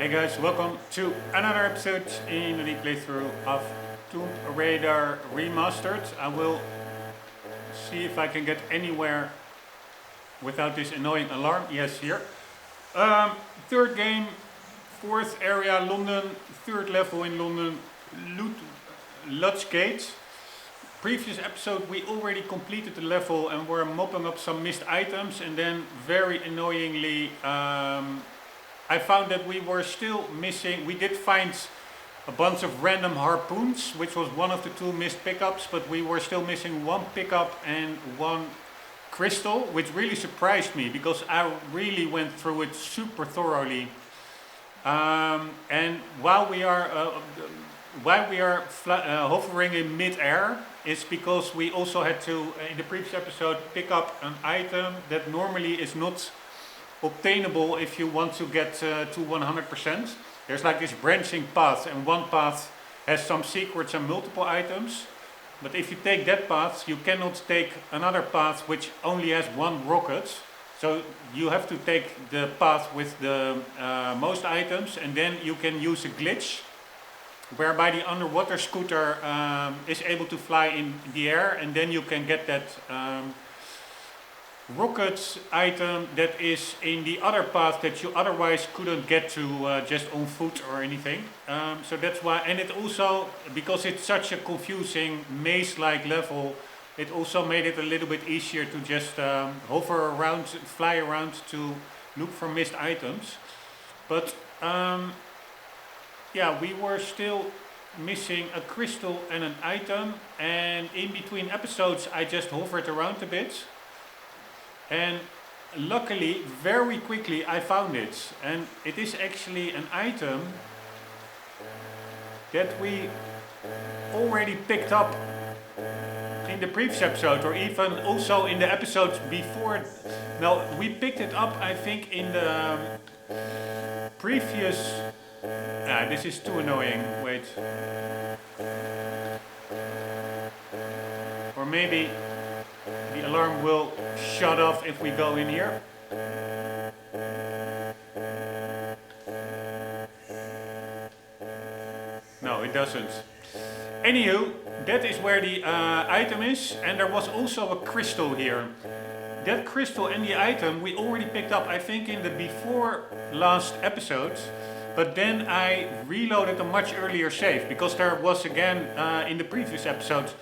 Hey guys, welcome to another episode in the playthrough of Tomb Raider Remastered. I will see if I can get anywhere without this annoying alarm. Yes, here. Third game, fourth area, London, third level in London, Lodge Gate. Previous episode we already completed the level and were mopping up some missed items, and then very annoyingly I found that we were still missing. We did find a bunch of random harpoons, which was one of the two missed pickups, but we were still missing one pickup and one crystal, which really surprised me because I really went through it super thoroughly. And while we are hovering in mid-air, it's because we also had to, in the previous episode, pick up an item that normally is not obtainable if you want to get to 100%. There's like this branching path, and one path has some secrets and multiple items. But if you take that path, you cannot take another path which only has one rocket. So you have to take the path with the most items, and then you can use a glitch whereby the underwater scooter is able to fly in the air, and then you can get that rocket item that is in the other path that you otherwise couldn't get to just on foot or anything. So that's why, and it also, because it's such a confusing maze-like level, it also made it a little bit easier to just hover around, fly around to look for missed items. But yeah, we were still missing a crystal and an item, and in between episodes I just hovered around a bit. And luckily, very quickly I found it, and it is actually an item that we already picked up in the previous episode, or even also in the episodes before. No, we picked it up I think in the previous... this is too annoying, wait. Or maybe the alarm will shut off if we go in here. No, it doesn't. Anywho, that is where the item is, and there was also a crystal here. That crystal and the item we already picked up, I think, in the before last episode. But then I reloaded a much earlier save, because there was again in the previous episode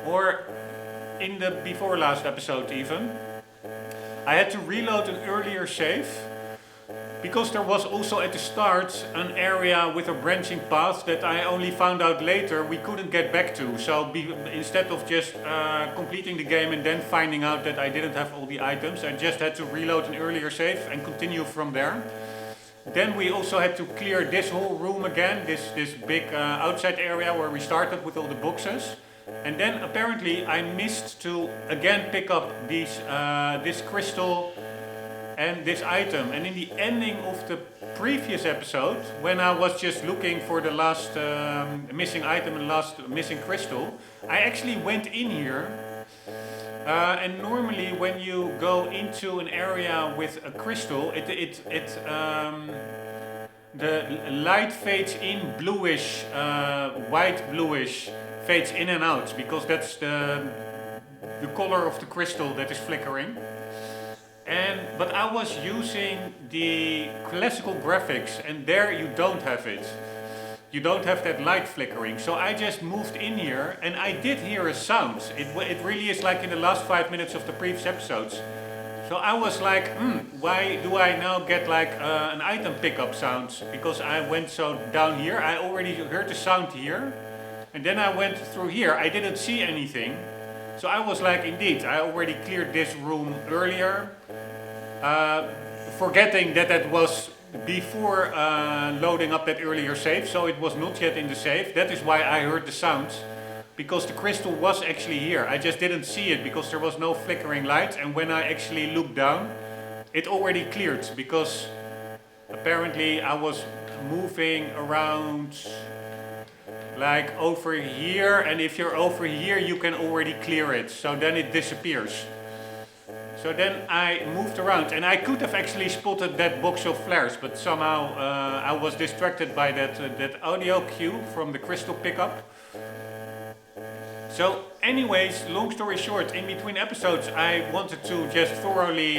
or in the before last episode even, I had to reload an earlier save because there was also at the start an area with a branching path that I only found out later we couldn't get back to. So instead of just completing the game and then finding out that I didn't have all the items, I just had to reload an earlier save and continue from there. Then we also had to clear this whole room again, this big outside area where we started with all the boxes. And then apparently I missed to again pick up this crystal and this item. And in the ending of the previous episode, when I was just looking for the last missing item and last missing crystal, I actually went in here. And normally when you go into an area with a crystal, the light fades in bluish, white bluish, fades in and out, because that's the color of the crystal that is flickering. But I was using the classical graphics, and there you don't have it. You don't have that light flickering. So I just moved in here, and I did hear a sound. It really is like in the last 5 minutes of the previous episodes. So I was like, why do I now get like an item pickup sound? Because I went so down here, I already heard the sound here. And then I went through here, I didn't see anything. So I was like, indeed, I already cleared this room earlier. Forgetting that was before loading up that earlier save, so it was not yet in the save. That is why I heard the sounds, because the crystal was actually here. I just didn't see it because there was no flickering light, and when I actually looked down, it already cleared, because apparently I was moving around like over here, and if you're over here you can already clear it, so then it disappears. So then I moved around, and I could have actually spotted that box of flares, but somehow I was distracted by that audio cue from the crystal pickup. So anyways, long story short, in between episodes I wanted to just thoroughly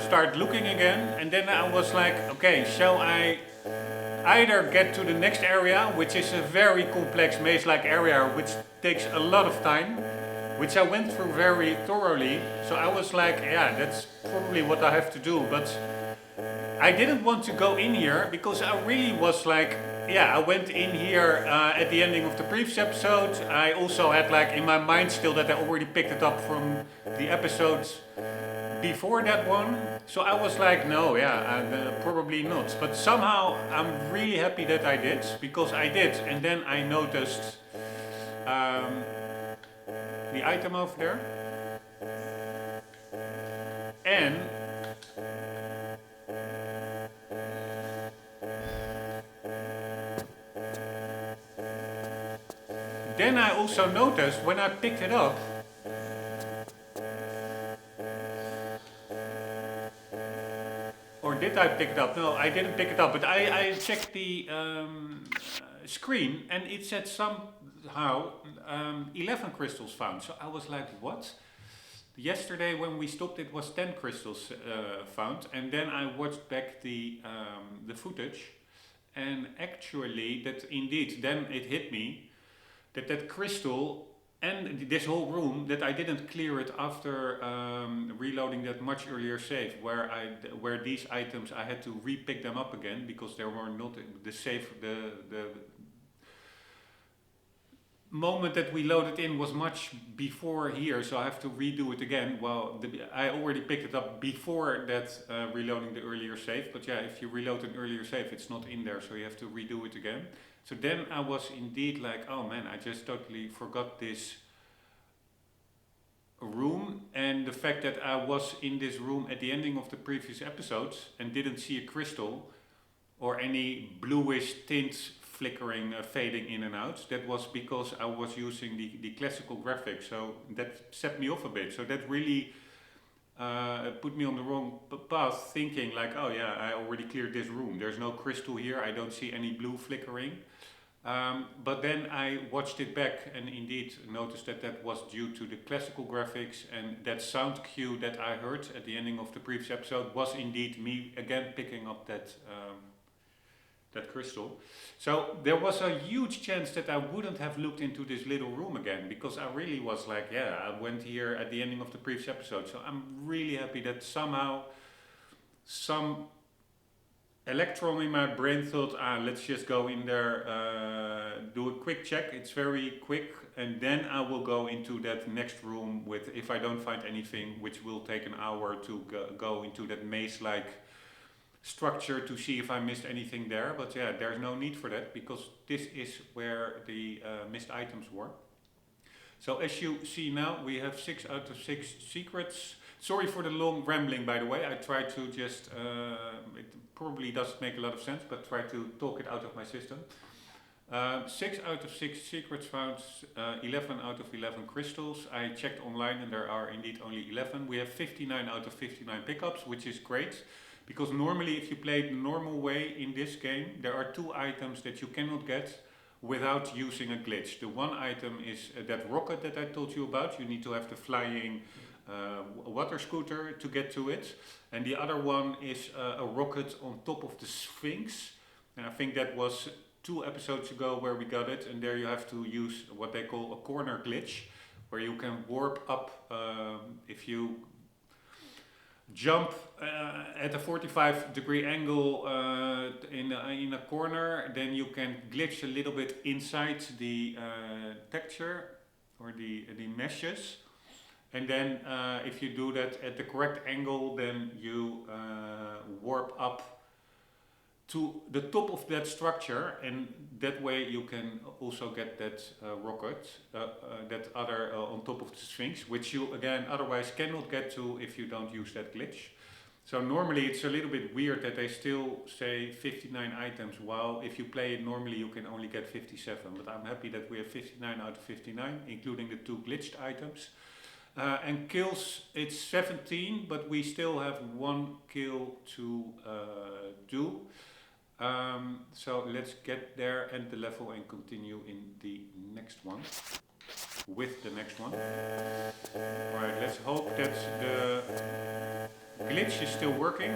start looking again, and then I was like, okay, shall I either get to the next area, which is a very complex maze-like area which takes a lot of time, which I went through very thoroughly. So I was like, yeah, that's probably what I have to do, but I didn't want to go in here because I really was like, yeah, I went in here at the ending of the previous episode. I also had like in my mind still that I already picked it up from the episodes before that one. So I was like, no, yeah, probably not. But somehow I'm really happy that I did, because I did. And then I noticed the item over there. And then I also noticed when I picked it up, or did I pick it up? No, I didn't pick it up, but I checked the screen and it said somehow 11 crystals found. So I was like, what? Yesterday when we stopped it was 10 crystals found, and then I watched back the footage, and actually that indeed, then it hit me that crystal and this whole room, that I didn't clear it after reloading that much earlier save, where these items I had to re-pick them up again because they were not the save. The moment that we loaded in was much before here, so I have to redo it again. Well, I already picked it up before that reloading the earlier save, but yeah, if you reload an earlier save, it's not in there, so you have to redo it again. So then I was indeed like, oh man, I just totally forgot this room, and the fact that I was in this room at the ending of the previous episodes and didn't see a crystal or any bluish tints flickering, fading in and out, that was because I was using the classical graphics, so that set me off a bit. So that really put me on the wrong path, thinking like, oh yeah, I already cleared this room, there's no crystal here, I don't see any blue flickering. But then I watched it back and indeed noticed that that was due to the classical graphics, and that sound cue that I heard at the ending of the previous episode was indeed me again picking up that crystal. So there was a huge chance that I wouldn't have looked into this little room again, because I really was like, yeah, I went here at the ending of the previous episode. So I'm really happy that somehow some electron in my brain thought, let's just go in there, do a quick check, it's very quick, and then I will go into that next room with, if I don't find anything, which will take an hour to go into that maze-like structure to see if I missed anything there. But yeah, there's no need for that, because this is where the missed items were. So as you see now, we have 6 out of 6 secrets. Sorry for the long rambling, by the way. I try to just, it probably doesn't make a lot of sense, but try to talk it out of my system. 6 out of 6 secrets found, 11 out of 11 crystals. I checked online and there are indeed only 11. We have 59 out of 59 pickups, which is great. Because normally if you play the normal way in this game, there are 2 items that you cannot get without using a glitch. The one item is that rocket that I told you about. You need to have the flying water scooter to get to it. And the other one is a rocket on top of the Sphinx. And I think that was 2 episodes ago where we got it. And there you have to use what they call a corner glitch, where you can warp up if you jump at a 45-degree angle in a corner, then you can glitch a little bit inside the texture or the meshes, and then if you do that at the correct angle, then you warp up to the top of that structure, and that way you can also get that rocket, that other on top of the Sphinx, which you again otherwise cannot get to if you don't use that glitch. So normally it's a little bit weird that they still say 59 items, while if you play it normally you can only get 57. But I'm happy that we have 59 out of 59, including the 2 glitched items. And kills, it's 17, but we still have one kill to do. So let's get there, end the level and continue in the next one. With the next one. Alright, let's hope that the glitch is still working.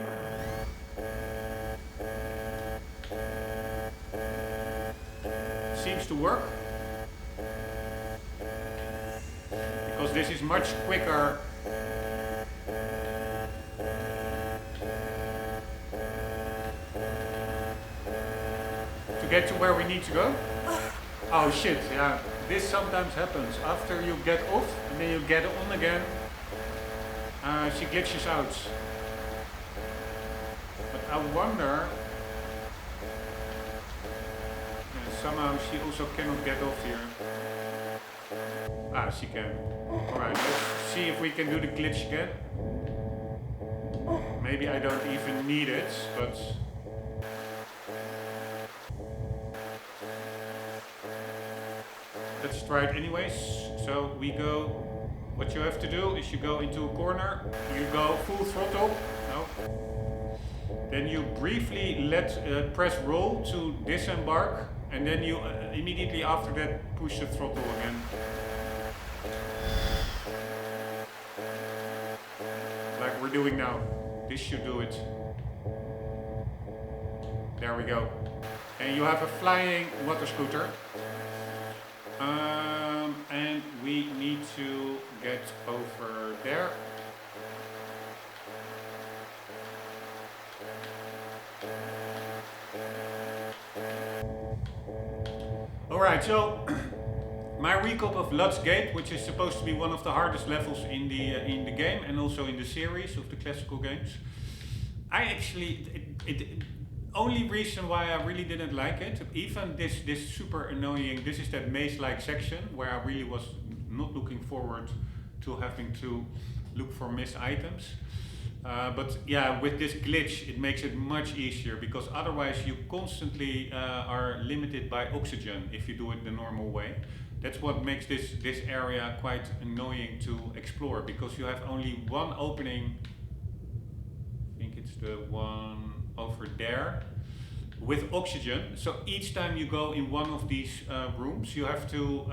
Seems to work. Because this is much quicker. To get to where we need to go. Oh shit, yeah. This sometimes happens. After you get off and then you get on again, she glitches out. But I wonder, somehow she also cannot get off here. Ah, she can. Alright, let's see if we can do the glitch again. Maybe I don't even need it, but... let's try it anyways. So we go, what you have to do is you go into a corner, you go full throttle, no. Then you briefly press roll to disembark, and then you immediately after that push the throttle again. Like we're doing now. This should do it. There we go. And you have a flying water scooter. And we need to get over there. Alright, so my recap of Lutz Gate, which is supposed to be one of the hardest levels in the game and also in the series of the classical games. I actually, only reason why I really didn't like it, even this super annoying, this is that maze-like section where I really was not looking forward to having to look for missed items. But yeah, with this glitch it makes it much easier, because otherwise you constantly are limited by oxygen if you do it the normal way. That's what makes this area quite annoying to explore, because you have only one opening. I think it's the one over there with oxygen. So each time you go in one of these rooms, you have to,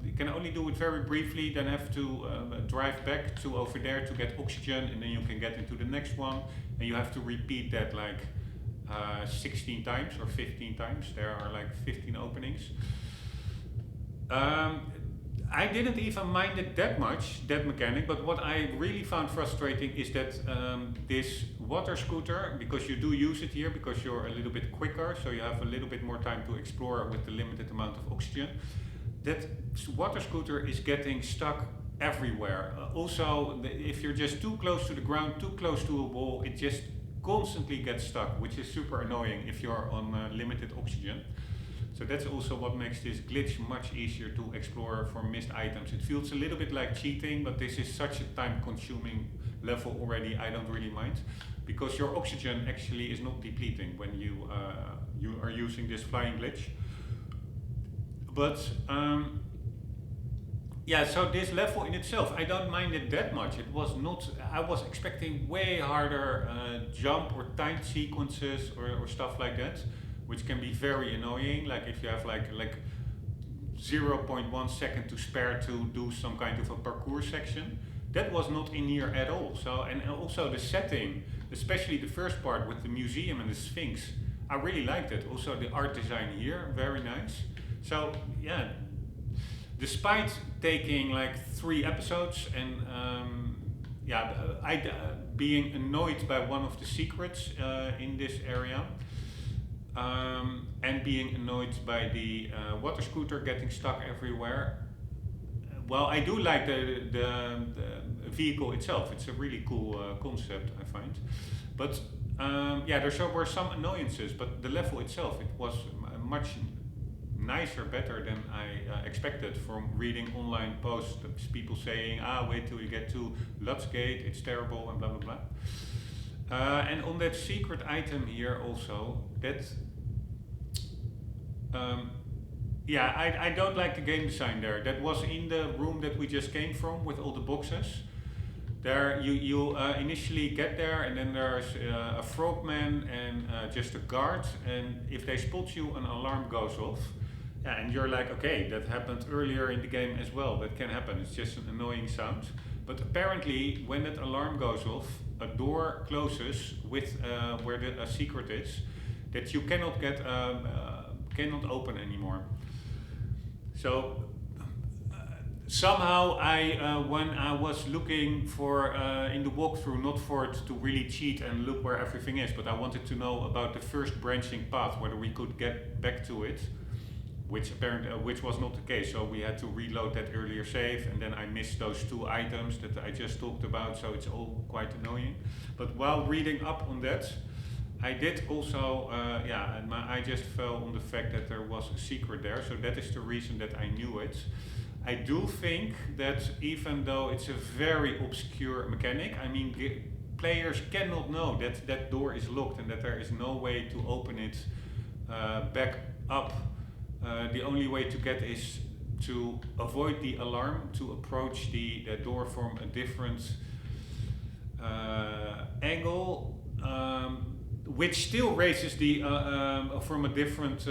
you can only do it very briefly, then have to drive back to over there to get oxygen, and then you can get into the next one, and you have to repeat that like 16 times or 15 times. There are like 15 openings. I didn't even mind it that much, that mechanic, but what I really found frustrating is that this water scooter, because you do use it here because you're a little bit quicker, so you have a little bit more time to explore with the limited amount of oxygen, that water scooter is getting stuck everywhere. Also, if you're just too close to the ground, too close to a wall, it just constantly gets stuck, which is super annoying if you're on limited oxygen. So that's also what makes this glitch much easier to explore for missed items. It feels a little bit like cheating, but this is such a time-consuming level already, I don't really mind. Because your oxygen actually is not depleting when you are using this flying glitch. But yeah, so this level in itself, I don't mind it that much. It was not, I was expecting way harder jump or time sequences or stuff like that, which can be very annoying. Like if you have like 0.1 second to spare to do some kind of a parkour section. That was not in here at all. So, and also the setting, especially the first part with the museum and the Sphinx, I really liked it. Also the art design here, very nice. So yeah, despite taking like 3 episodes and yeah, being annoyed by one of the secrets in this area, and being annoyed by the water scooter getting stuck everywhere. Well, I do like the vehicle itself. It's a really cool concept, I find. But yeah, there were some annoyances, but the level itself, it was much nicer, better than I expected from reading online posts, people saying, wait till you get to Lutz Gate, it's terrible and blah blah blah. And on that secret item here also, that Yeah, I don't like the game design there. That was in the room that we just came from with all the boxes. There, you initially get there, and then there's a frogman and just a guard. And if they spot you, an alarm goes off. Yeah, and you're like, okay, that happened earlier in the game as well. That can happen. It's just an annoying sound. But apparently, when that alarm goes off, a door closes with where the secret is that you cannot open anymore. So somehow when I was looking for in the walkthrough, not for it to really cheat and look where everything is, but I wanted to know about the first branching path, whether we could get back to it, which was not the case. So we had to reload that earlier save, and then I missed those 2 items that I just talked about. So it's all quite annoying. But while reading up on that, I did also, and my eye just fell on the fact that there was a secret there. So that is the reason that I knew it. I do think that even though it's a very obscure mechanic, I mean, players cannot know that that door is locked and that there is no way to open it back up. The only way to get is to avoid the alarm, to approach the door from a different angle. Which still raises the from a different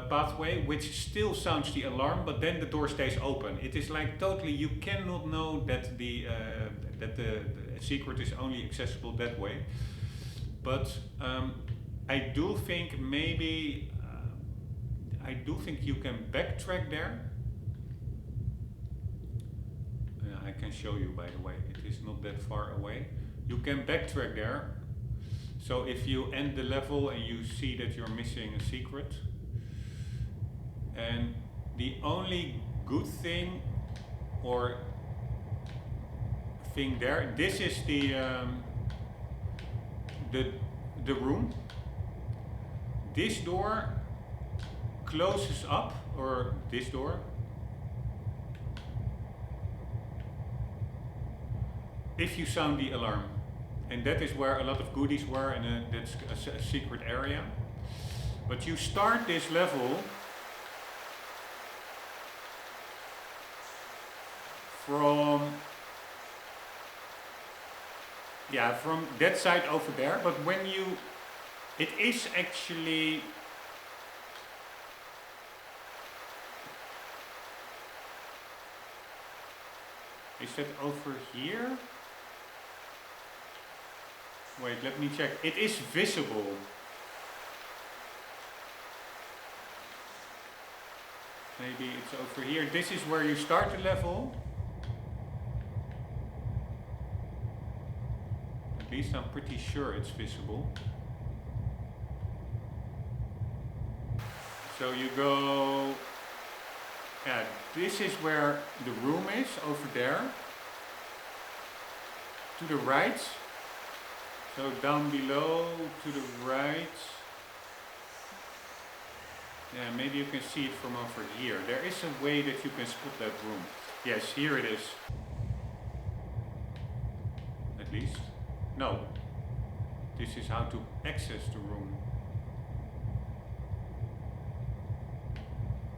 pathway, which still sounds the alarm, but then the door stays open. It is like totally, you cannot know that the secret is only accessible that way. But I do think maybe you can backtrack there. I can show you, by the way. It is not that far away. You can backtrack there. So if you end the level and you see that you're missing a secret, and the only good thing or thing there, this is the room. This door closes up, or this door. If you sound the alarm. And that is where a lot of goodies were, and that's a secret area. But you start this level from that side over there. But when it is actually is that over here? Wait, let me check. It is visible. Maybe it's over here. This is where you start the level. At least I'm pretty sure it's visible. So you go... Yeah, this is where the room is, over there. To the right. So down below, to the right. Yeah, maybe you can see it from over here. There is a way that you can spot that room. Yes, here it is. At least. No. This is how to access the room.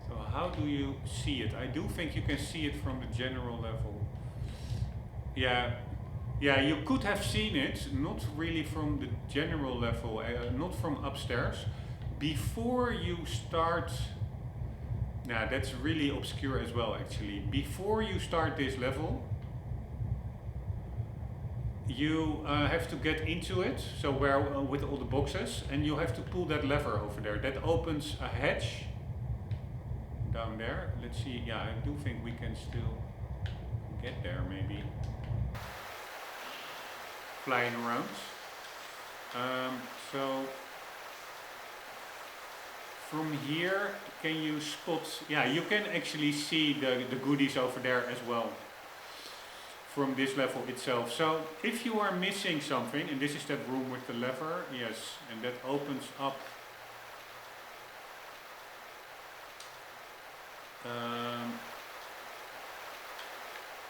So how do you see it? I do think you can see it from the general level. Yeah, you could have seen it, not really from the general level, not from upstairs. Before you start... Yeah, that's really obscure as well, actually. Before you start this level, you have to get into it, so where with all the boxes, and you have to pull that lever over there. That opens a hatch down there. Let's see, yeah, I do think we can still get there, maybe. Flying around. So from here, can you spot? Yeah, you can actually see the goodies over there as well from this level itself. So if you are missing something, and this is that room with the lever, yes, and that opens up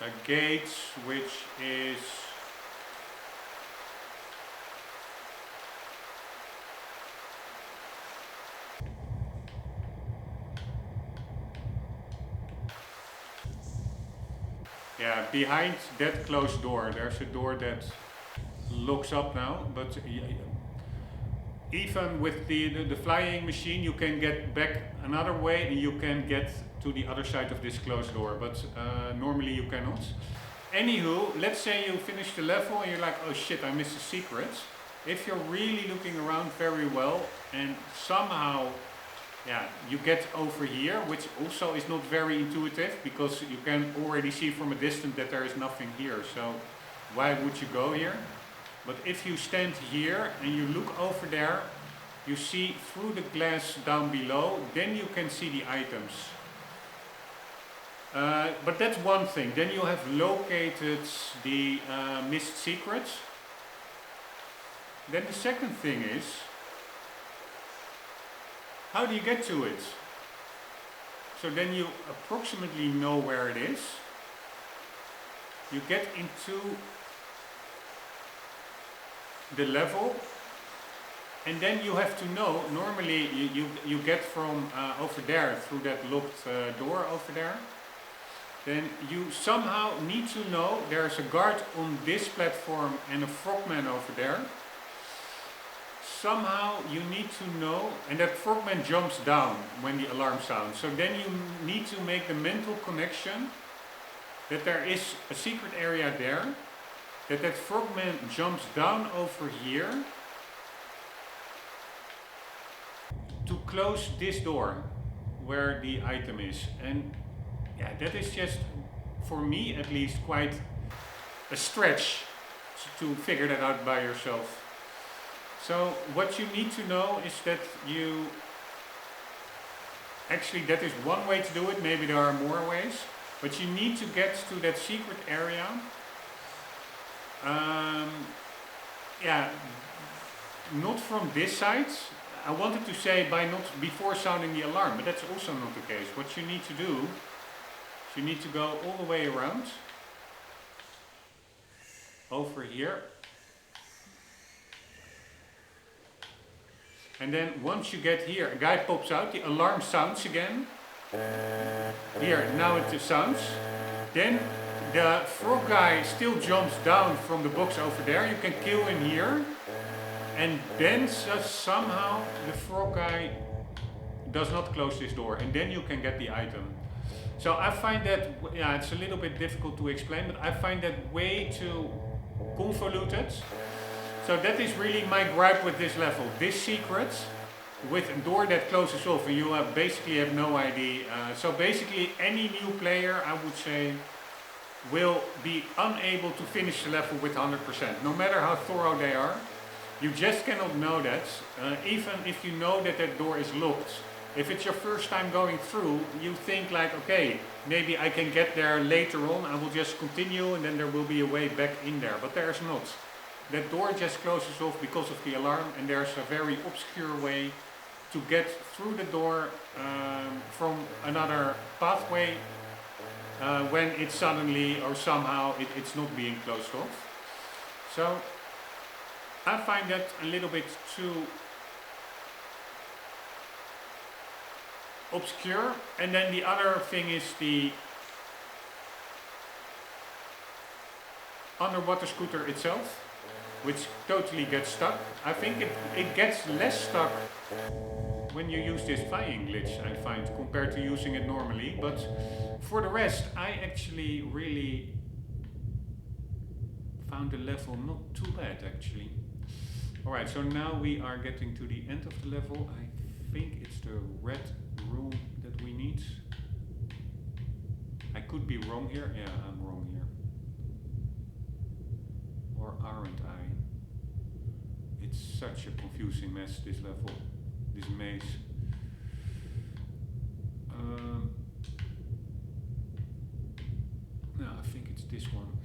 a gate, which is Yeah, behind that closed door, there's a door that locks up now, but even with the flying machine, you can get back another way and you can get to the other side of this closed door, but normally you cannot. Anywho, let's say you finish the level and you're like, oh shit, I missed a secret. If you're really looking around very well and somehow you get over here, which also is not very intuitive because you can already see from a distance that there is nothing here, so why would you go here? But if you stand here and you look over there, you see through the glass down below, then you can see the items. But that's one thing. Then you have located the missed secrets. Then the second thing is, how do you get to it? So then you approximately know where it is. You get into the level, and then you have to know, normally you get from over there through that locked door over there. Then you somehow need to know there's a guard on this platform and a frogman over there. Somehow you need to know, and that frogman jumps down when the alarm sounds. So then you need to make the mental connection that there is a secret area there, that frogman jumps down over here to close this door where the item is. And yeah, that is just, for me at least, quite a stretch to figure that out by yourself. So what you need to know is that actually that is one way to do it, maybe there are more ways, but you need to get to that secret area. Not from this side. I wanted to say not before sounding the alarm, but that's also not the case. What you need to do is you need to go all the way around over here. And then once you get here, a guy pops out, the alarm sounds again. Here, now it sounds. Then the frog guy still jumps down from the box over there. You can kill him here. And then somehow the frog guy does not close this door. And then you can get the item. So I find that, it's a little bit difficult to explain, but I find that way too convoluted. So that is really my gripe with this level. This secret with a door that closes off and you basically have no idea. So basically any new player, I would say, will be unable to finish the level with 100%. No matter how thorough they are. You just cannot know that. Even if you know that that door is locked. If it's your first time going through, you think like, okay, maybe I can get there later on. I will just continue and then there will be a way back in there. But there's not. That door just closes off because of the alarm, and there's a very obscure way to get through the door from another pathway when it's suddenly or somehow it's not being closed off. So I find that a little bit too obscure. And then the other thing is the underwater scooter itself, which totally gets stuck. I think it gets less stuck when you use this flying glitch, I find, compared to using it normally. But for the rest, I actually really found the level not too bad, actually. Alright, so now we are getting to the end of the level. I think it's the red room that we need. I could be wrong here. Yeah, I'm wrong here. Or aren't I? It's such a confusing mess, this level, this maze. No, I think it's this one.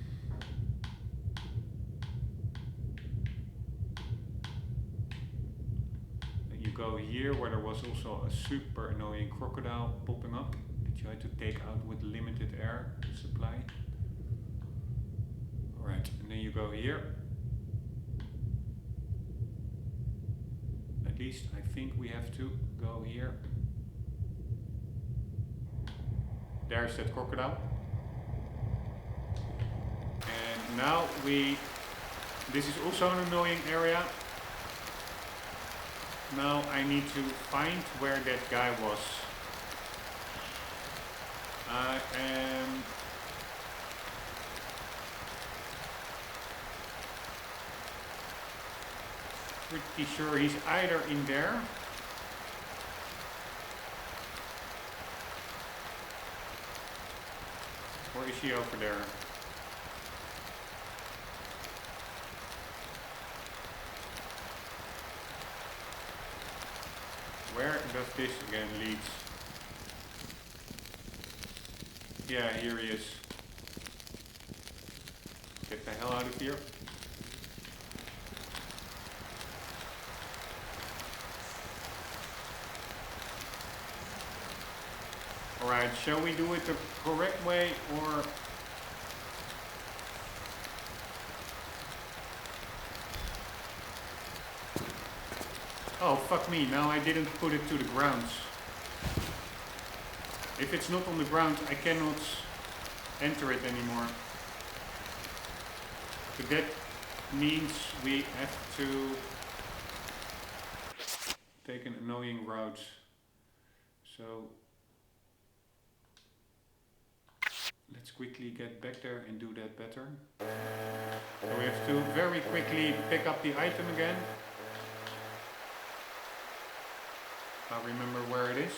And you go here where there was also a super annoying crocodile popping up that you had to take out with limited air supply. Alright, and then you go here. At least I think we have to go here. There's that crocodile. Now this is also an annoying area. Now I need to find where that guy was. I am pretty sure he's either in there or is he over there? Where does this again lead? Yeah, here he is. Get the hell out of here. Alright, shall we do it the correct way or... Oh, fuck me, now I didn't put it to the ground. If it's not on the ground, I cannot enter it anymore. But that means we have to take an annoying route. So let's quickly get back there and do that better. So we have to very quickly pick up the item again. I remember where it is.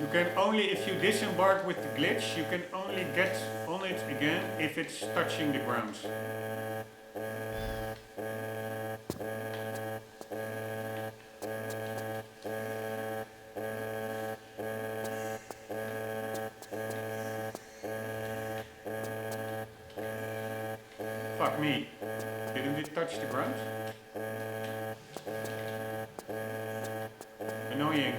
You can only, if you disembark with the glitch, you can only get on it again if it's touching the ground. Fuck me. Didn't it touch the ground? Annoying.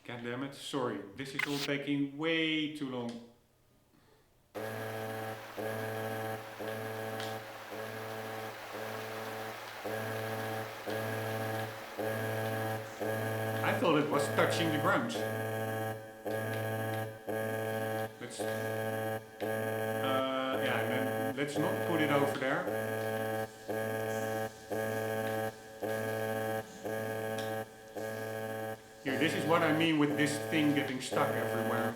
God damn it. Sorry. This is all taking way too long. I thought it was touching the ground. Let's not put it over there. Here, this is what I mean with this thing getting stuck everywhere.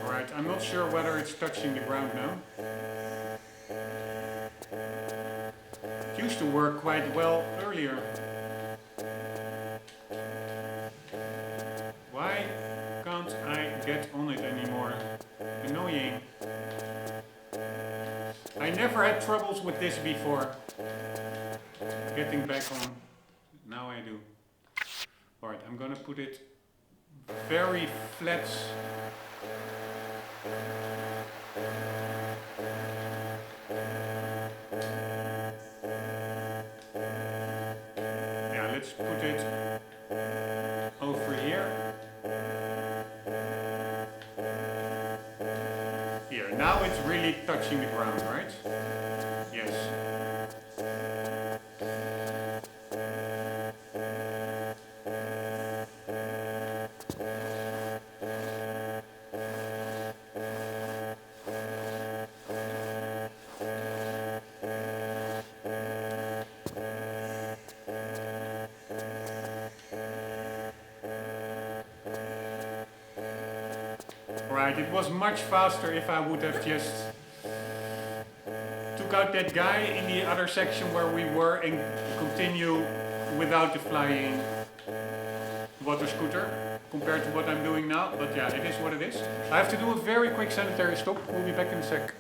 Alright, I'm not sure whether it's touching the ground now. Used to work quite well earlier. Why can't I get on it anymore? Annoying. I never had troubles with this before. Getting back on. Now I do. Alright, I'm gonna put it very flat. Let's put it over here. Here, now it's really touching the ground, right? Yes. Right, it was much faster if I would have just took out that guy in the other section where we were and continue without the flying water scooter compared to what I'm doing now. But yeah, it is what it is. I have to do a very quick sanitary stop. We'll be back in a sec.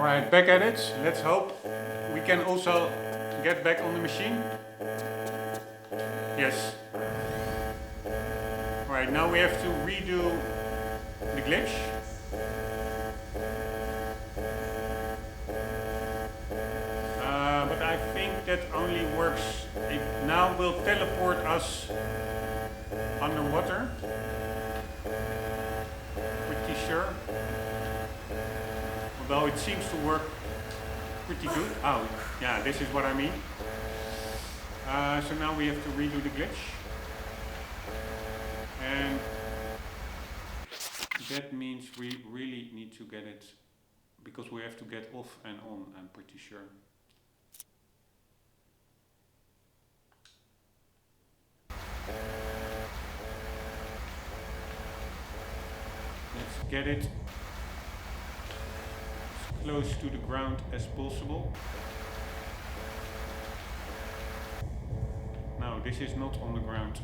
Alright, back at it. Let's hope we can also get back on the machine. Yes. Alright, now we have to redo the glitch. But I think that only works. It now will teleport us underwater. Pretty sure. Although it seems to work pretty good. Oh, yeah, this is what I mean. So now we have to redo the glitch. And that means we really need to get it, because we have to get off and on, I'm pretty sure. Let's get it as close to the ground as possible. No, this is not on the ground.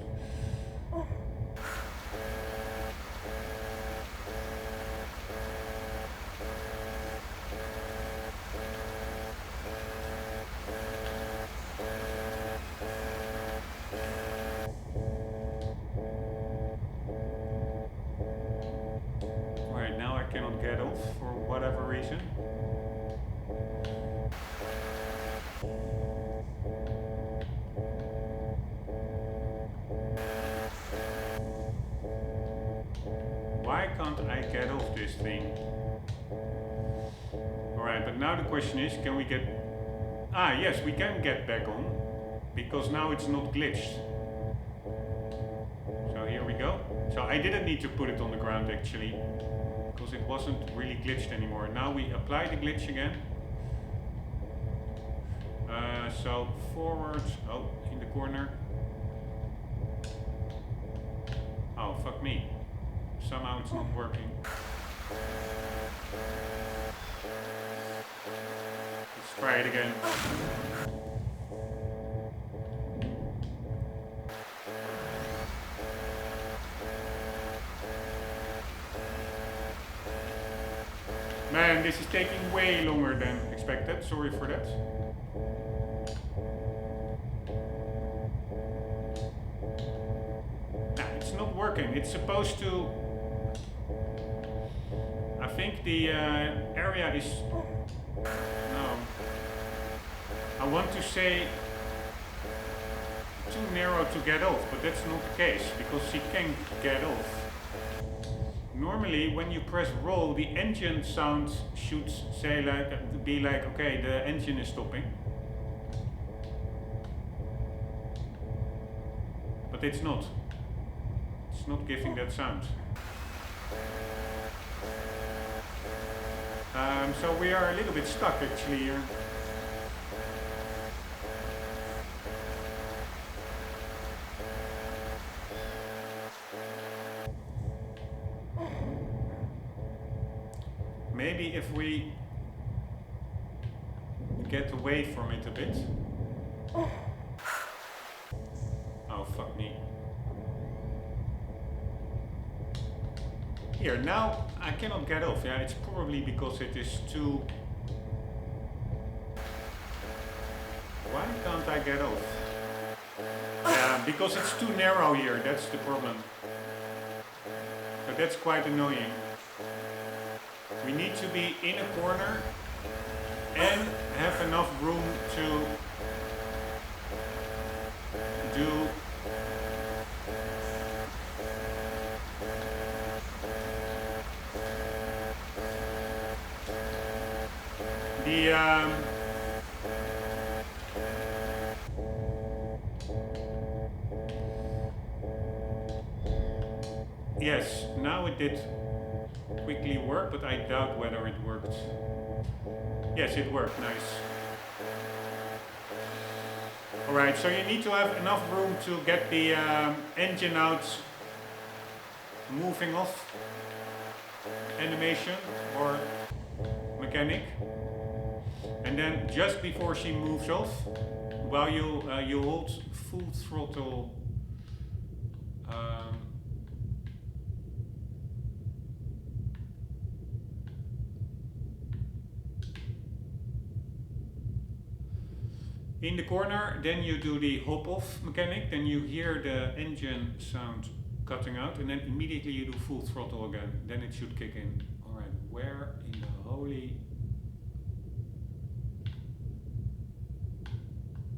Right, now I cannot get off for whatever reason. Why can't I get off this thing? Alright, but now the question is, can we get... Ah, yes, we can get back on, because now it's not glitched. So here we go. So I didn't need to put it on the ground actually, because it wasn't really glitched anymore. Now we apply the glitch again. So forwards, oh, in the corner. Oh, fuck me. Somehow it's not working. Let's try it again. Man, this is taking way longer than expected. Sorry for that. Nah, it's not working. It's supposed to... I think the area is... No. I want to say too narrow to get off, but that's not the case, because she can get off. Normally, when you press roll, the engine sound should say be like, okay, the engine is stopping. But it's not. It's not giving that sound. So we are a little bit stuck actually here. Maybe if we get away from it a bit. Oh, fuck me. Here, now I cannot get off. Yeah, it's probably because it is too... Why can't I get off? Yeah, because it's too narrow here, that's the problem. So that's quite annoying. We need to be in a corner and have enough room to do the yes, now it did quickly work, but I doubt whether it worked. Yes, it worked, nice. Alright, so you need to have enough room to get the engine out, moving off animation or mechanic. And then just before she moves off, while you hold full throttle in the corner, then you do the hop off mechanic, then you hear the engine sound cutting out, and then immediately you do full throttle again, then it should kick in. Alright, where in the holy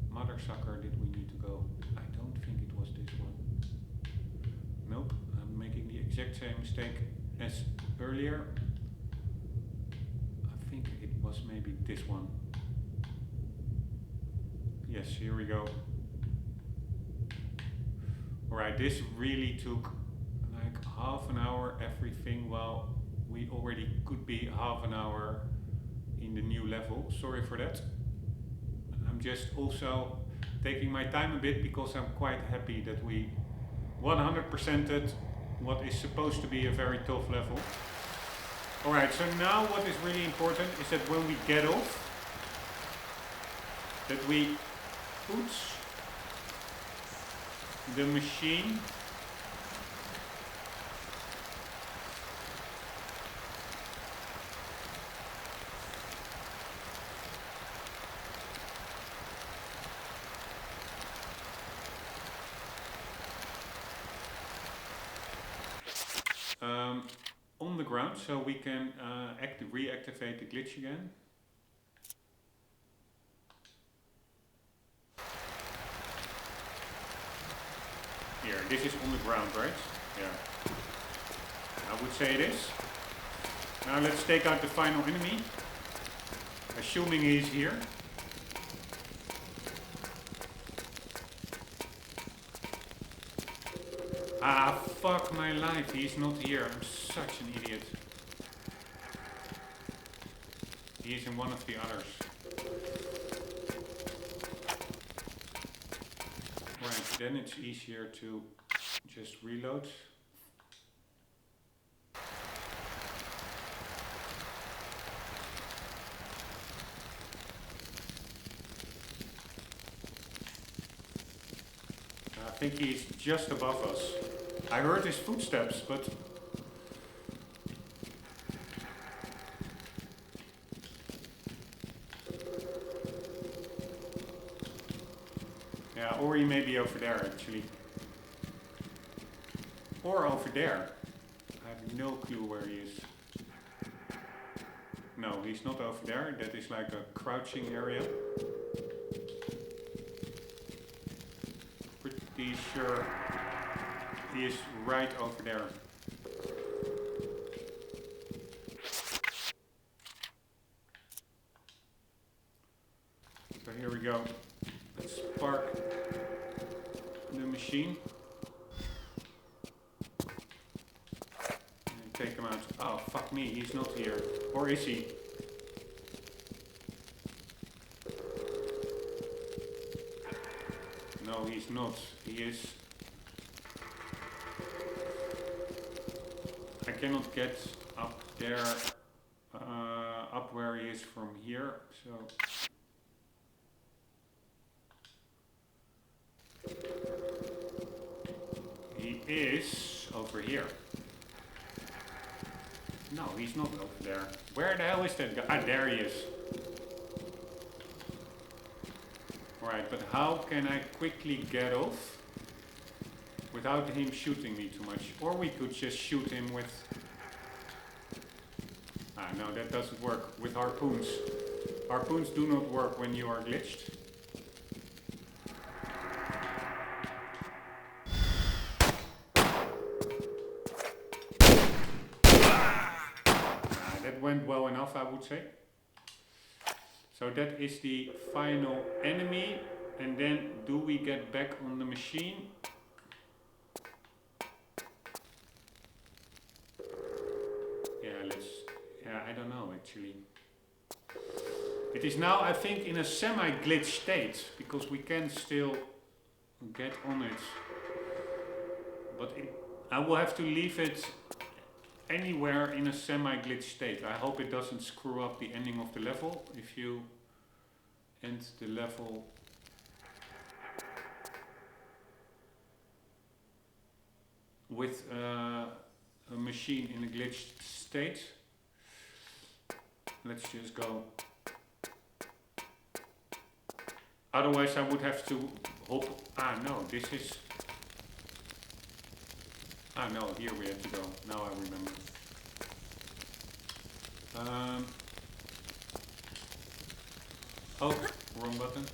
mother sucker did we need to go? I don't think it was this one. Nope, I'm making the exact same mistake as earlier. I think it was maybe this one. Yes, here we go. Alright, this really took like half an hour everything, while we already could be half an hour in the new level. Sorry for that. I'm just also taking my time a bit because I'm quite happy that we 100%ed what is supposed to be a very tough level. Alright, so now what is really important is that when we get off, that we put the machine on the ground so we can reactivate the glitch again. Here, this is on the ground, right? Yeah. I would say it is. Now let's take out the final enemy, assuming he's here. Ah, fuck my life, he's not here. I'm such an idiot. He is in one of the others. Right, then it's easier to just reload. I think he's just above us. I heard his footsteps, but... yeah, or he may be over there actually. Or over there. I have no clue where he is. No, he's not over there. That is like a crouching area. Pretty sure he is right over there. So here we go. Let's spark the machine. And take him out. Oh, fuck me, he's not here. Or is he? No, he's not. He is... I cannot get up there, up where he is from here, so... He is over here. No, he's not over there. Where the hell is that guy? Ah, there he is. Alright, but how can I quickly get off without him shooting me too much? Or we could just shoot him with... ah, no, that doesn't work. With harpoons. Harpoons do not work when you are glitched. That went well enough, I would say. So that is the final enemy. And then do we get back on the machine? Yeah, I don't know actually. It is now, I think, in a semi-glitch state, because we can still get on it. But I will have to leave it anywhere in a semi-glitch state. I hope it doesn't screw up the ending of the level if you end the level with a machine in a glitched state. Let's just go Otherwise I would have to hop. Ah no, this is. Ah no, here we have to go. Now I remember. Oh, wrong button.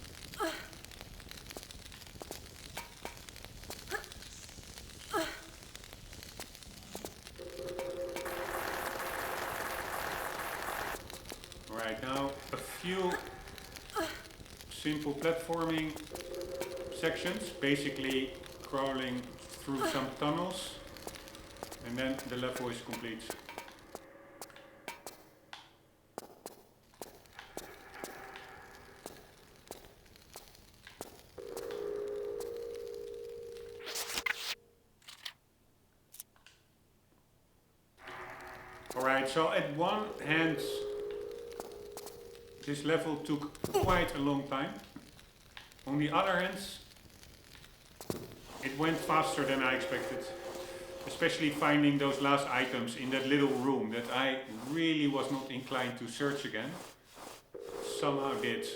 Right, now a few simple platforming sections, basically crawling through some tunnels, and then the level is complete. Alright, so at one hand this level took quite a long time. On the other hand, it went faster than I expected. Especially finding those last items in that little room that I really was not inclined to search again. Somehow did.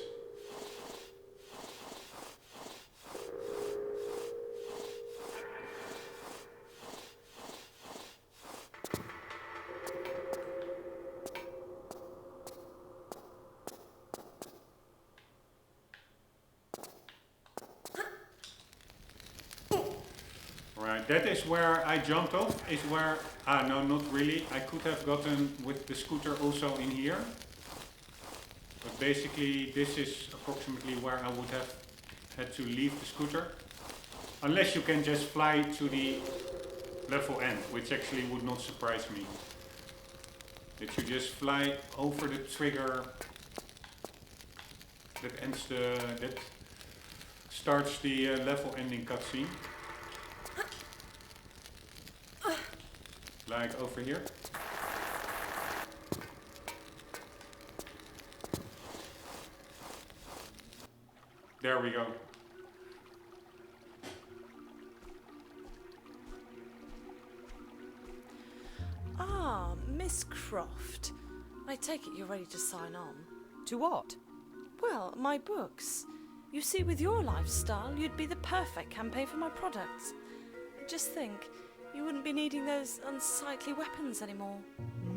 Right, that is where I jumped off, is where, no, not really. I could have gotten with the scooter also in here. But basically this is approximately where I would have had to leave the scooter. Unless you can just fly to the level end, which actually would not surprise me. That you just fly over the trigger that ends that starts the level ending cutscene. Like over here. There we go. Ah, Miss Croft. I take it you're ready to sign on. To what? Well, my books. You see, with your lifestyle, you'd be the perfect campaign for my products. Just think, you wouldn't be needing those unsightly weapons anymore.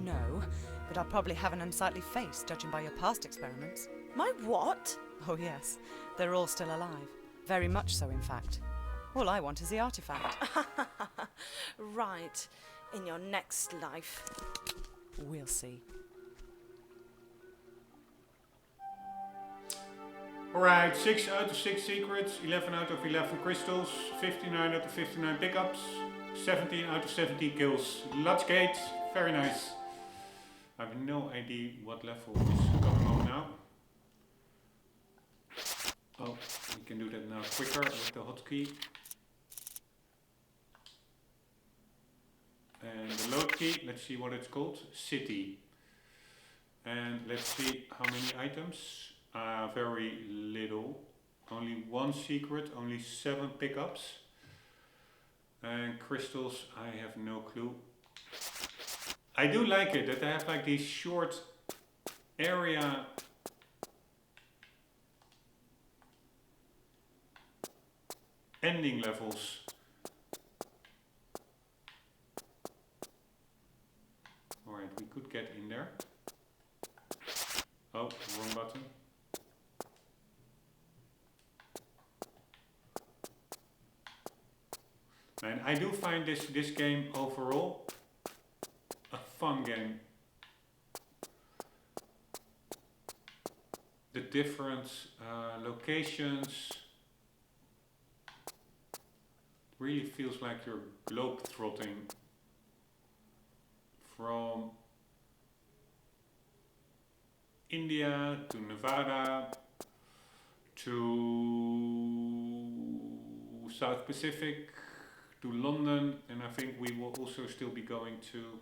No, but I'll probably have an unsightly face, judging by your past experiments. My what? Oh yes, they're all still alive. Very much so, in fact. All I want is the artifact. Right, in your next life. We'll see. Alright, 6 out of 6 secrets, 11 out of 11 crystals, 59 out of 59 pickups, 17 out of 17 kills. Let's gate, very nice. I have no idea what level is going on now. Oh, we can do that now quicker with the hotkey. And the load key, let's see what it's called, City. And let's see how many items. Very little. Only one secret, only 7 pickups. And crystals, I have no clue. I do like it that they have like these short area ending levels. Alright, we could get in there. Oh, wrong button. And I do find this game overall a fun game. The different locations really feels like you're globe-trotting from India to Nevada to South Pacific to London, and I think we will also still be going to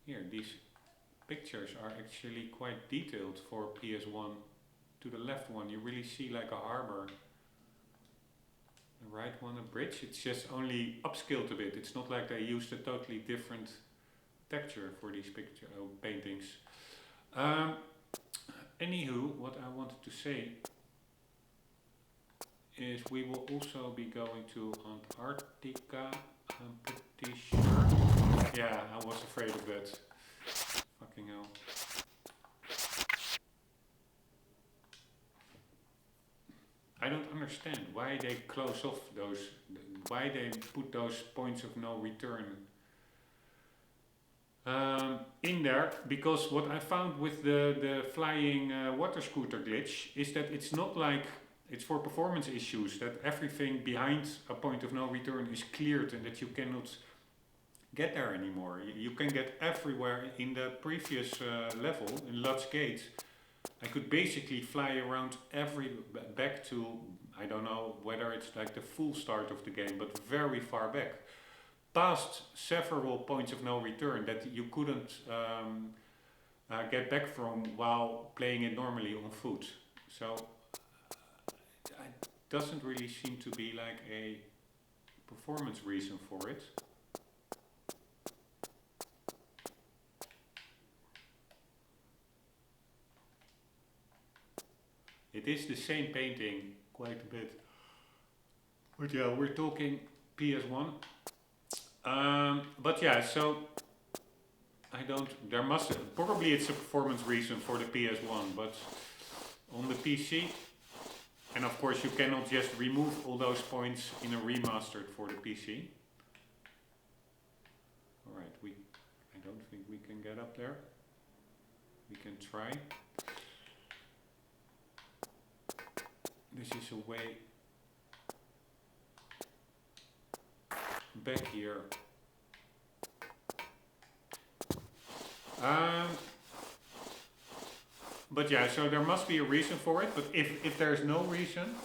here. These pictures are actually quite detailed for PS1. To the left one you really see like a harbor. The right one a bridge. It's just only upscaled a bit. It's not like they used a totally different texture for these picture paintings. Anywho, what I wanted to say is we will also be going to Antarctica, I'm pretty sure. Yeah, I was afraid of that. Fucking hell. I don't understand why they close off those, why they put those points of no return in there, because what I found with the flying water scooter glitch is that it's not like it's for performance issues, that everything behind a point of no return is cleared and that you cannot get there anymore. You can get everywhere. In the previous level, in Lutz Gate, I could basically fly around back to, I don't know whether it's like the full start of the game, but very far back. Past several points of no return that you couldn't get back from while playing it normally on foot. So it doesn't really seem to be like a performance reason for it. It is the same painting quite a bit. But yeah, we're talking PS1. But yeah, so I don't, there must, probably it's a performance reason for the PS1, but on the PC, and of course you cannot just remove all those points in a remastered for the PC. Alright, I don't think we can get up there. We can try. This is a way back here. But yeah, so there must be a reason for it, but if there's no reason,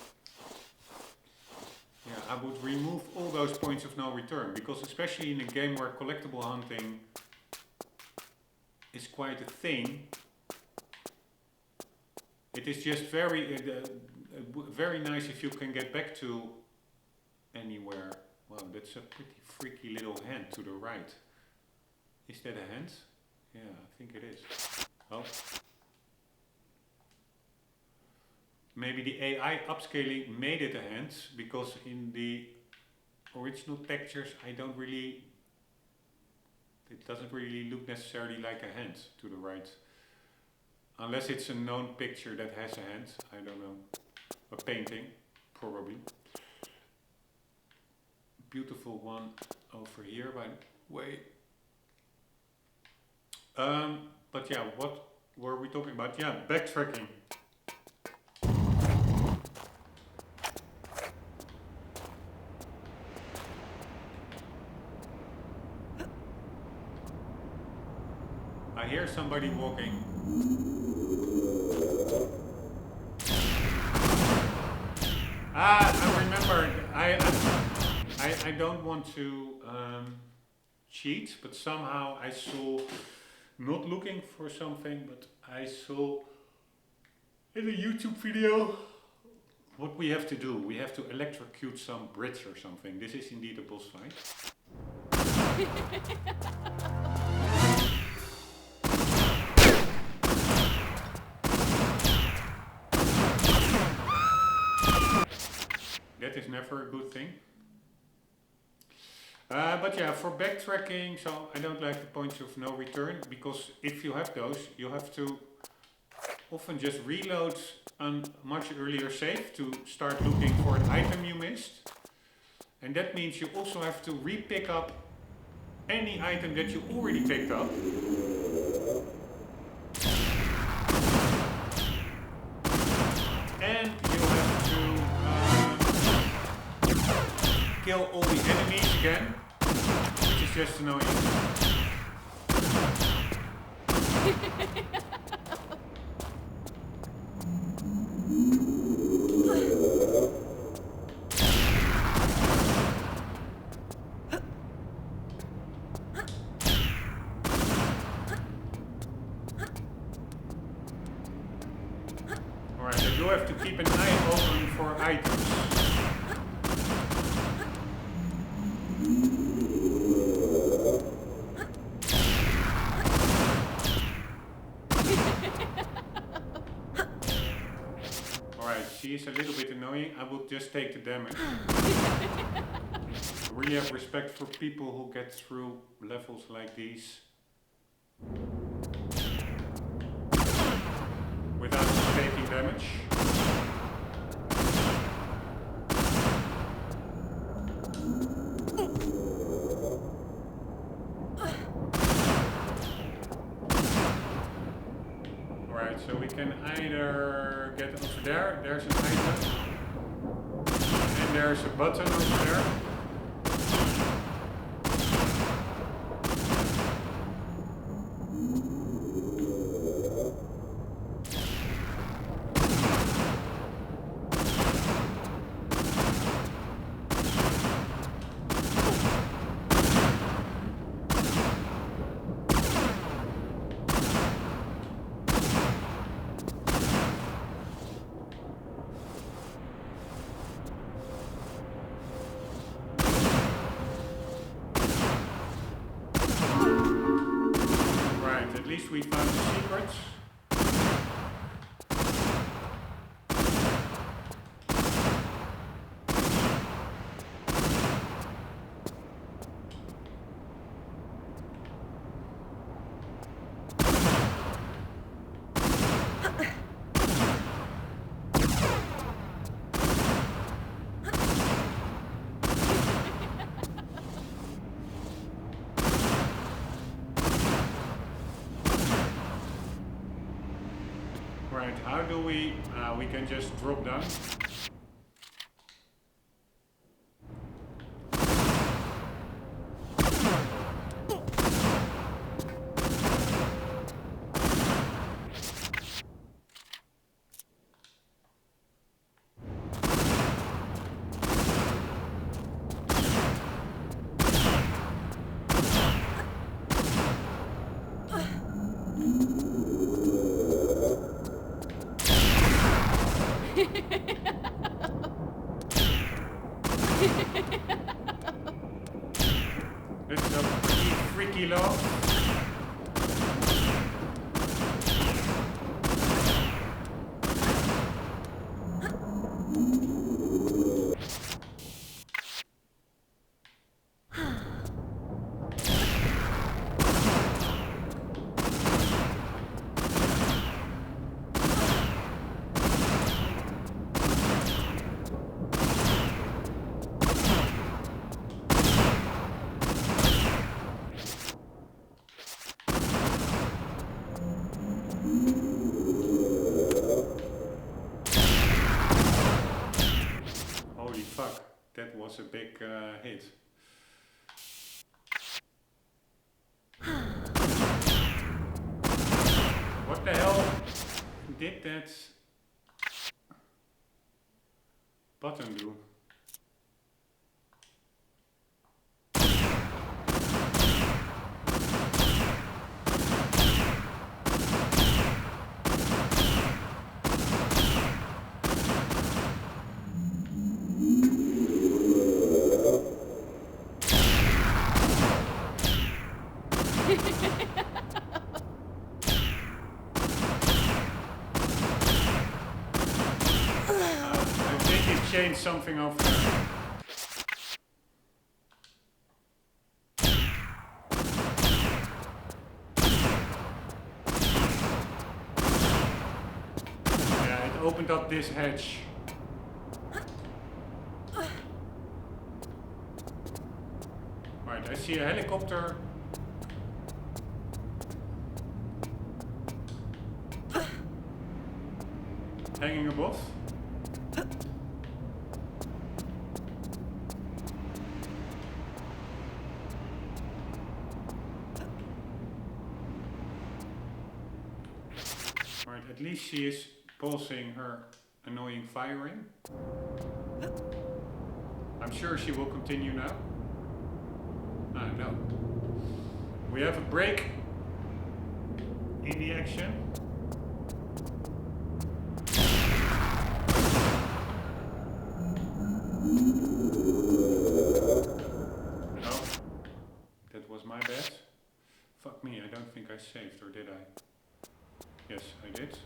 yeah, I would remove all those points of no return, because especially in a game where collectible hunting is quite a thing, it is just very nice if you can get back to anywhere. Wow, that's a pretty freaky little hand to the right. Is that a hand? Yeah, I think it is. Oh. Maybe the AI upscaling made it a hand, because in the original textures it doesn't really look necessarily like a hand to the right. Unless it's a known picture that has a hand, I don't know. A painting, probably. Beautiful one over here, by the way. But yeah, what were we talking about? Yeah, backtracking. I hear somebody walking. I remember. I don't want to cheat, but somehow I saw, not looking for something, but I saw in a YouTube video what we have to do. We have to electrocute some bridge or something. This is indeed a boss fight. That is never a good thing. But yeah, for backtracking, so I don't like the points of no return, because if you have those, you have to often just reload a much earlier save to start looking for an item you missed. And that means you also have to re-pick up any item that you already picked up. And you have to kill all the enemies again, which is just annoying. Alright, I do have to keep an eye open for items. Alright, she he is a little bit annoying, I will just take the damage. I really have respect for people who get through levels like these without taking damage. Alright, so we can either get over there, there's an item, and there's a button over there. At least we found the secrets. Right, how do we can just drop down. This is a pretty freaky law. Holy fuck, that was a big hit. What the hell did that button do? I think it changed something over there. Yeah, it opened up this hatch. Right, I see a helicopter. Hanging above. Right, at least she is pausing her annoying firing. I'm sure she will continue now. Ah, no. We have a break in the action. Oh, that was my bad. Fuck me, I don't think I saved, or did I? Yes, I did.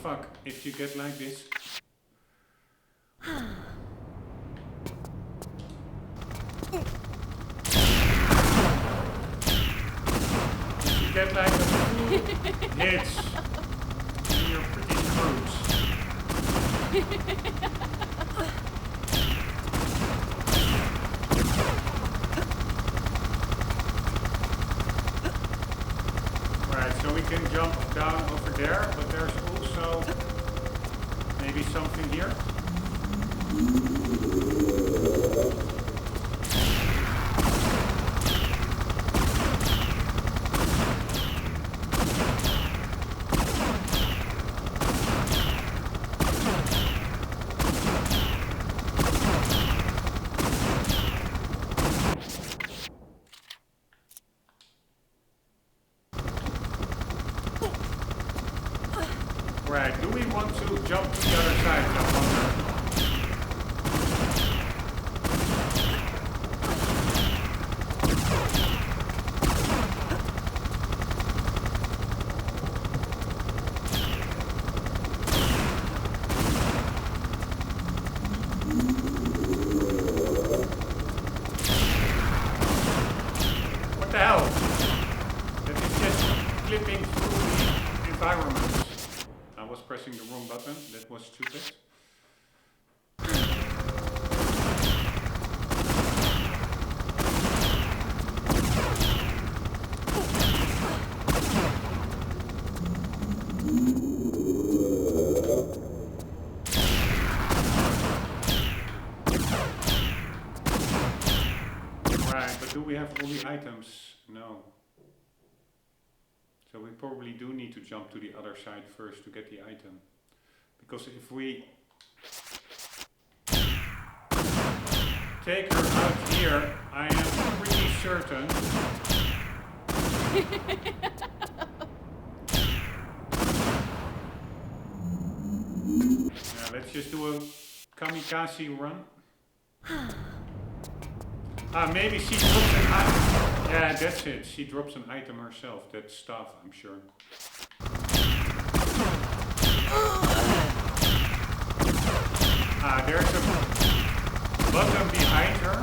fuck if you get like this. If you get like a few hits, then you're pretty screwed. Right, so we can jump down over there, but there's also maybe something here. Right, do we want to jump to the other side, I wonder? What the hell? That is just clipping through the environment. I was pressing the wrong button, that was stupid. Right, but do we have all the items? No. So we probably do need to jump to the other side first to get the item. Because if we take her out here, I am pretty certain now let's just do a kamikaze run. Ah, maybe she drops an item. Yeah, that's it. She drops an item herself. That stuff, I'm sure. Ah, there's a button behind her.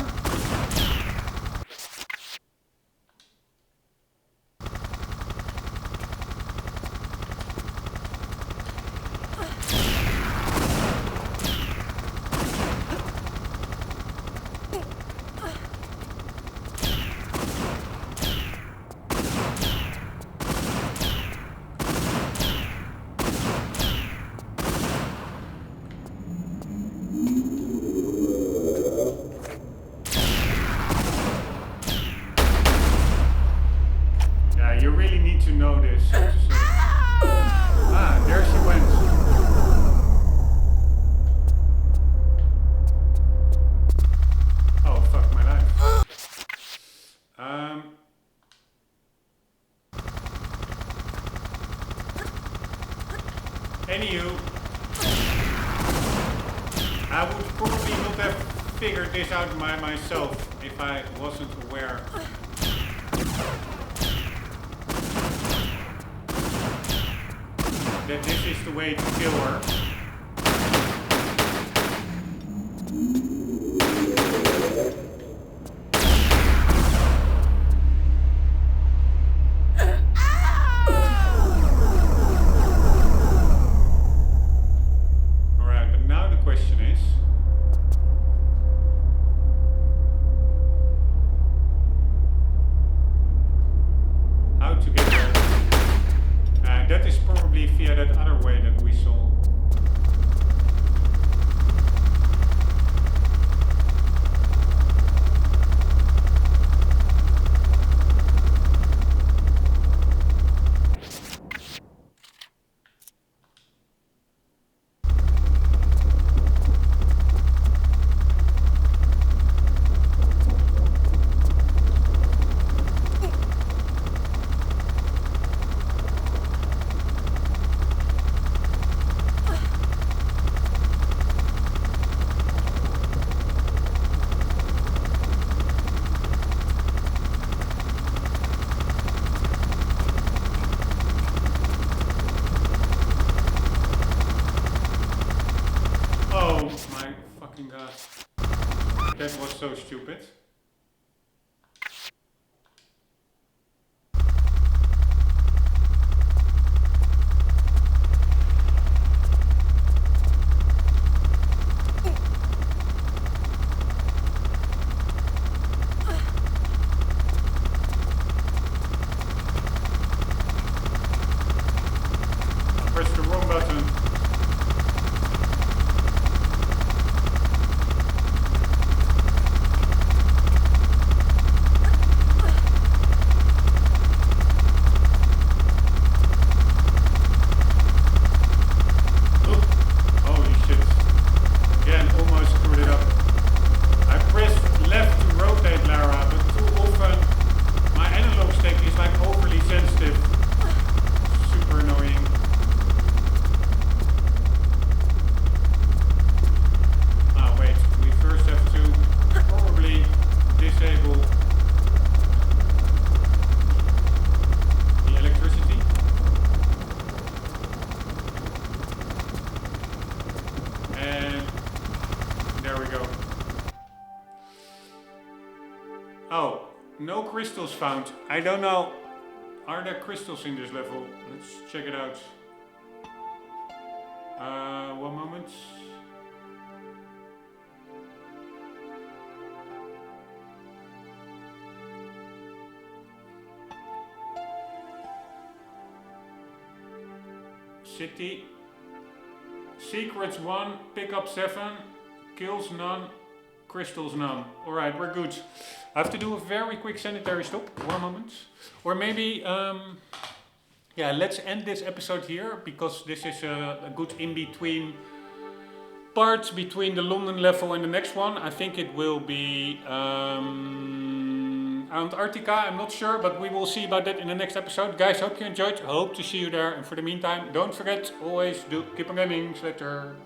You really need to know this, so to say. Ah, there she went. Oh, fuck my life. Anywho, I would probably not have figured this out by myself if I wasn't aware that this is the way to kill her. Alright, but now the question is, how to get there? That is probably via that other way that we saw. fucking god. That was so stupid. I pressed the wrong button. Holy shit. Again, almost screwed it up. I pressed left to rotate Lara, but too often my analog stick is like overly sensitive. Super annoying. Ah, wait, we first have to probably disable the electricity. And there we go. Oh, no crystals found. I don't know. Are there crystals in this level? Let's check it out. One moment. City. Secrets 1, pickup 7, kills none, crystals none. Alright, we're good. I have to do a very quick sanitary stop. 1 moment. Or maybe, yeah, let's end this episode here, because this is a good in-between part between the London level and the next one. I think it will be Antarctica, I'm not sure, but we will see about that in the next episode. Guys, hope you enjoyed. Hope to see you there. And for the meantime, don't forget, always do keep on gaming. Later.